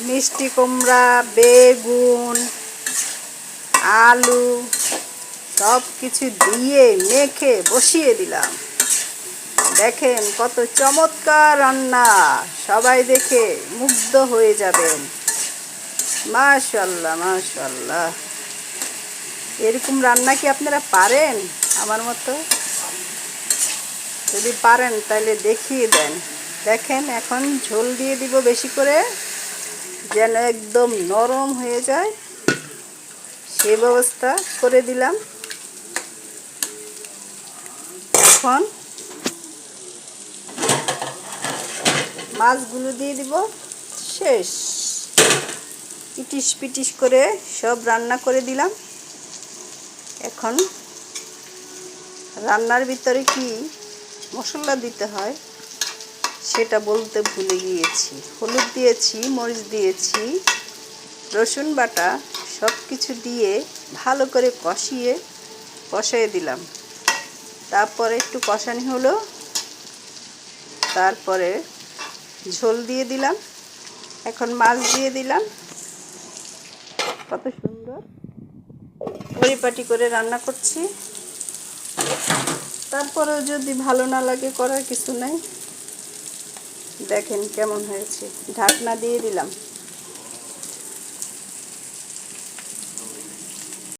মিষ্টি কুমড়া, বেগুন, আলু সব কিছু দিয়ে মেখে বসিয়ে দিলাম। দেখেন কত চমৎকার রান্না, সবাই দেখে মুগ্ধ হয়ে যাবেন। মাশাআল্লাহ মাশাআল্লাহ। এরকম রান্না কি আপনারা পারেন আমার মতো? যদি পারেন তাহলে দেখিয়ে দেন। দেখেন এখন ঝোল দিয়ে দিব বেশি করে, যেন একদম নরম হয়ে যায়, সেই ব্যবস্থা করে দিলাম। এখন মাছগুলো দিয়ে দিব। শেষ। ইটিস পিটিস করে সব রান্না করে দিলাম। এখন রান্নার ভিতরে কি মশলা দিতে হয় সেটা বলতে ভুলে গিয়েছি। হলুদ দিয়েছি, মরিচ দিয়েছি, রসুন বাটা সব কিছু দিয়ে ভালো করে কষিয়ে দিলাম। তারপরে একটু কষানি হলো, তারপরে ঝোল দিয়ে দিলাম। এখন মাছ দিয়ে দিলাম। কত সুন্দর পরিপাটি করে রান্না করছি। তারপরেও যদি ভালো না লাগে করার কিছু নাই। দেখেন কেমন হয়েছে। ঢাকনা দিয়ে দিলাম।